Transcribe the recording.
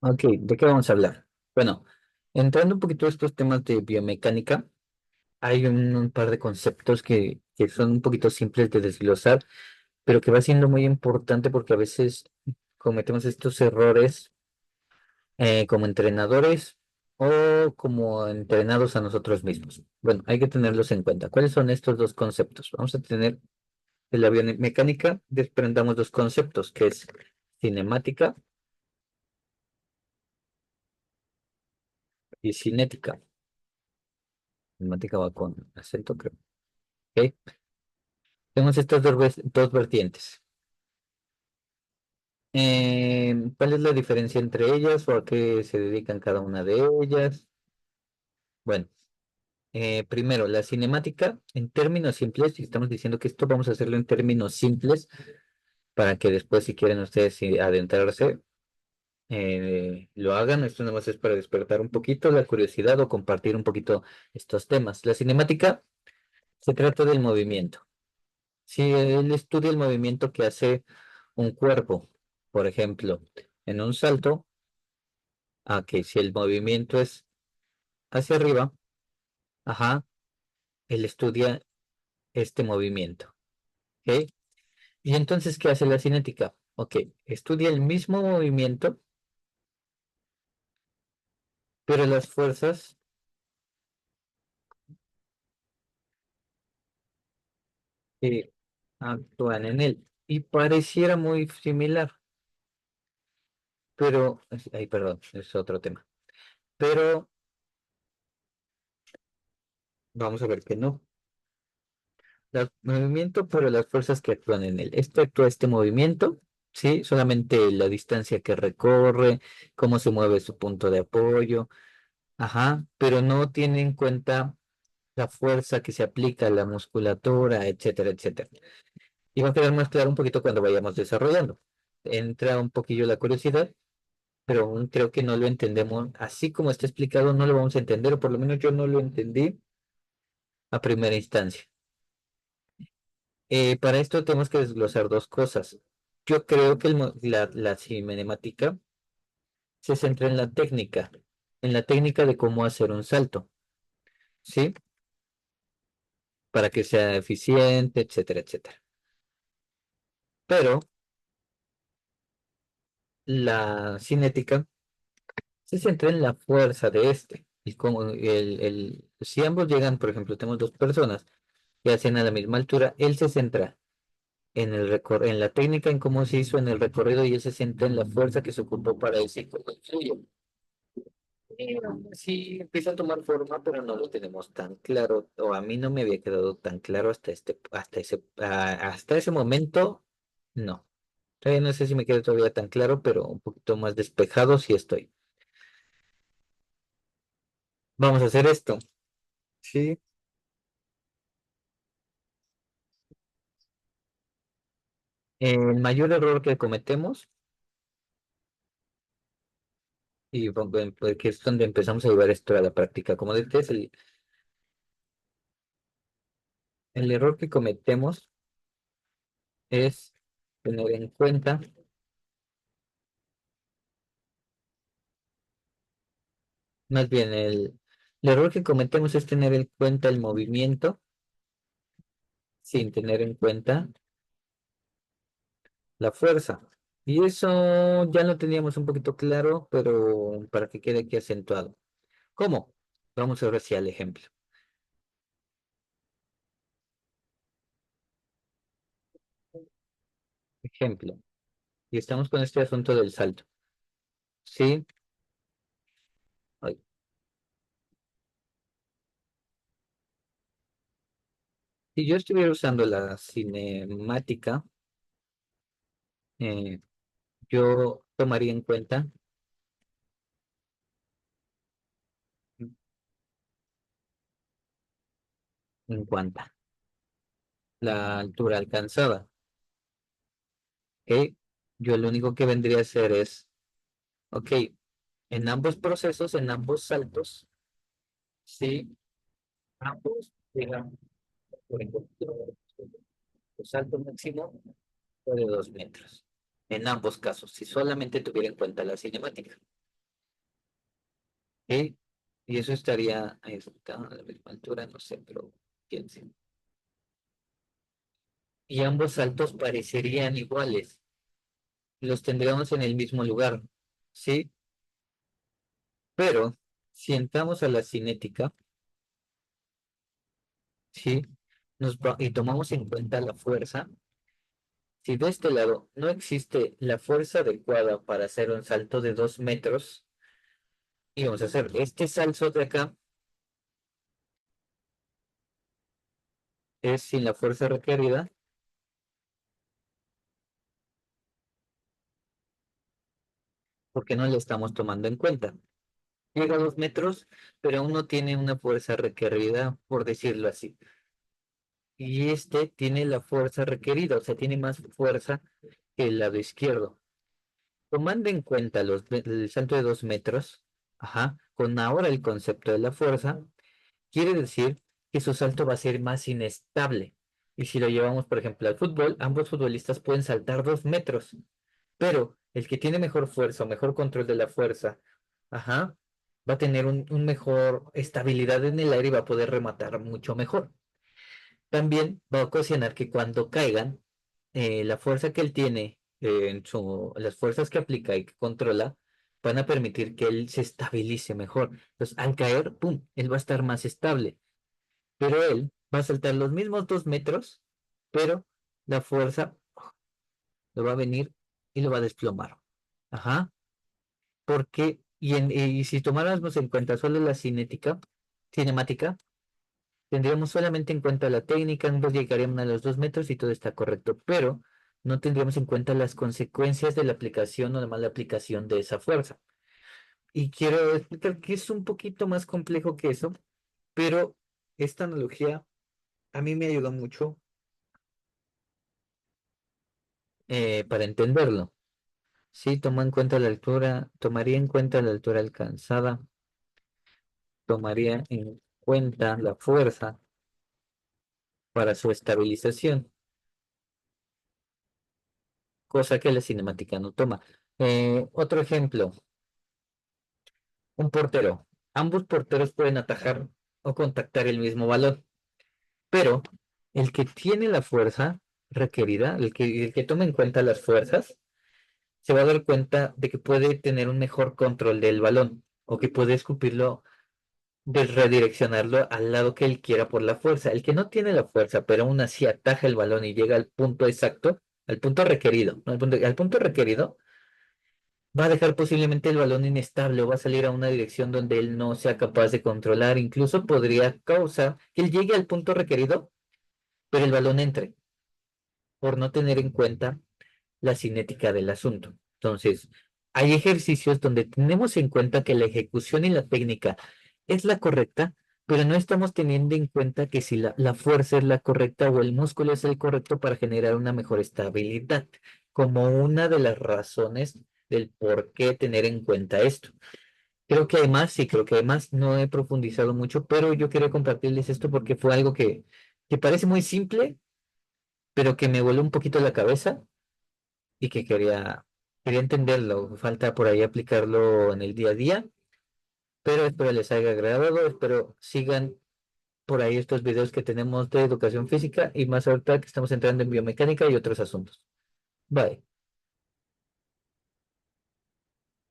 Ok, ¿de qué vamos a hablar? Bueno, entrando un poquito a estos temas de biomecánica, hay un par de conceptos que son un poquito simples de desglosar, pero que va siendo muy importante porque a veces cometemos estos errores como entrenadores o como entrenados a nosotros mismos. Bueno, hay que tenerlos en cuenta. ¿Cuáles son estos dos conceptos? Vamos a tener en la biomecánica, desprendamos dos conceptos, que es cinemática y cinética. Cinemática va con acento, creo. ¿Ok? Tenemos estas dos vertientes. ¿Cuál es la diferencia entre ellas o a qué se dedican cada una de ellas? Bueno, primero, la cinemática, en términos simples, y estamos diciendo que esto vamos a hacerlo en términos simples para que después, si quieren ustedes adentrarse, lo hagan. Esto nada más es para despertar un poquito la curiosidad o compartir un poquito estos temas. La cinemática se trata del movimiento. Si él estudia el movimiento que hace un cuerpo, por ejemplo, en un salto, a que si el movimiento es hacia arriba, ajá, él estudia este movimiento, ¿ok? Y entonces, ¿qué hace la cinética? Ok, estudia el mismo movimiento, pero las fuerzas que actúan en él. Y pareciera muy similar, pero, ay, perdón, es otro tema. Pero vamos a ver que no. El movimiento, pero las fuerzas que actúan en él. Esto actúa este movimiento, ¿sí? Solamente la distancia que recorre, cómo se mueve su punto de apoyo, ajá, pero no tiene en cuenta la fuerza que se aplica a la musculatura, etcétera, etcétera. Y va a quedar más claro un poquito cuando vayamos desarrollando. Entra un poquillo la curiosidad, pero aún creo que no lo entendemos. Así como está explicado, no lo vamos a entender, o por lo menos yo no lo entendí a primera instancia. Para esto tenemos que desglosar dos cosas. Yo creo que la cinemática se centra en la técnica de cómo hacer un salto, ¿sí? Para que sea eficiente, etcétera, etcétera. Pero la cinética se centra en la fuerza de este. Y como si ambos llegan, por ejemplo, tenemos dos personas que hacen a la misma altura, él se centra en la técnica, en cómo se hizo en el recorrido, y él se centra en la fuerza que se ocupó para ese fluyo. Sí, empieza a tomar forma, pero no lo tenemos tan claro, o a mí no me había quedado tan claro hasta ese momento, no. Todavía no sé si me queda todavía tan claro, pero un poquito más despejado sí estoy. Vamos a hacer esto. Sí. El mayor error que cometemos, y pues, que es donde empezamos a llevar esto a la práctica, como dices, el error que cometemos es tener en cuenta, más bien el error que cometemos es tener en cuenta el movimiento sin tener en cuenta la fuerza. Y eso ya lo teníamos un poquito claro, pero para que quede aquí acentuado. ¿Cómo? Vamos ahora sí al ejemplo. Ejemplo. Y estamos con este asunto del salto. ¿Sí? Ay, si yo estuviera usando la cinemática, eh, yo tomaría en cuenta la altura alcanzada. ¿Ok? Yo lo único que vendría a hacer es, ok, en ambos procesos, en ambos saltos, sí, ambos llegan, por ejemplo, el salto máximo fue de 2 metros. En ambos casos, si solamente tuviera en cuenta la cinemática. ¿ok? Y eso estaría, ahí está, a la misma altura, no sé, pero quién sabe. Y ambos saltos parecerían iguales, los tendríamos en el mismo lugar, ¿sí? Pero si entramos a la cinética, ¿sí? Y tomamos en cuenta la fuerza. Si de este lado no existe la fuerza adecuada para hacer un salto de 2 metros, y vamos a hacer este salto de acá, es sin la fuerza requerida, porque no le estamos tomando en cuenta. Llega a 2 metros, pero aún no tiene una fuerza requerida, por decirlo así. Y este tiene la fuerza requerida, o sea, tiene más fuerza que el lado izquierdo. Tomando en cuenta el salto de 2 metros, ajá, con ahora el concepto de la fuerza, quiere decir que su salto va a ser más inestable. Y si lo llevamos, por ejemplo, al fútbol, ambos futbolistas pueden saltar 2 metros, pero el que tiene mejor fuerza o mejor control de la fuerza, ajá, va a tener un mejor estabilidad en el aire y va a poder rematar mucho mejor. También va a ocasionar que cuando caigan, la fuerza que él tiene, las fuerzas que aplica y que controla, van a permitir que él se estabilice mejor. Entonces, al caer, ¡pum!, él va a estar más estable, pero él va a saltar los mismos 2 metros, pero la fuerza lo va a venir y lo va a desplomar. Ajá, porque, y si tomáramos en cuenta solo la cinemática, tendríamos solamente en cuenta la técnica, ambos llegaríamos a los 2 metros y todo está correcto, pero no tendríamos en cuenta las consecuencias de la aplicación o la mala aplicación de esa fuerza. Y quiero explicar que es un poquito más complejo que eso, pero esta analogía a mí me ayudó mucho para entenderlo. Sí, tomó en cuenta la altura, tomaría en cuenta la altura alcanzada, tomaría en cuenta la fuerza para su estabilización, cosa que la cinemática no toma. Otro ejemplo, un portero. Ambos porteros pueden atajar o contactar el mismo balón, pero el que tiene la fuerza requerida, el que toma en cuenta las fuerzas, se va a dar cuenta de que puede tener un mejor control del balón o que puede escupirlo, de redireccionarlo al lado que él quiera por la fuerza. El que no tiene la fuerza, pero aún así ataja el balón y llega al punto exacto, al punto requerido, no al punto requerido, va a dejar posiblemente el balón inestable o va a salir a una dirección donde él no sea capaz de controlar. Incluso podría causar que él llegue al punto requerido, pero el balón entre, por no tener en cuenta la cinética del asunto. Entonces, hay ejercicios donde tenemos en cuenta que la ejecución y la técnica es la correcta, pero no estamos teniendo en cuenta que si la fuerza es la correcta o el músculo es el correcto para generar una mejor estabilidad, como una de las razones del por qué tener en cuenta esto. Creo que hay más, sí, creo que hay más. No he profundizado mucho, pero yo quería compartirles esto porque fue algo que parece muy simple, pero que me voló un poquito la cabeza y que quería entenderlo. Falta por ahí aplicarlo en el día a día, pero espero les haya agradado. Espero sigan por ahí estos videos que tenemos de educación física y más ahorita que estamos entrando en biomecánica y otros asuntos. Bye.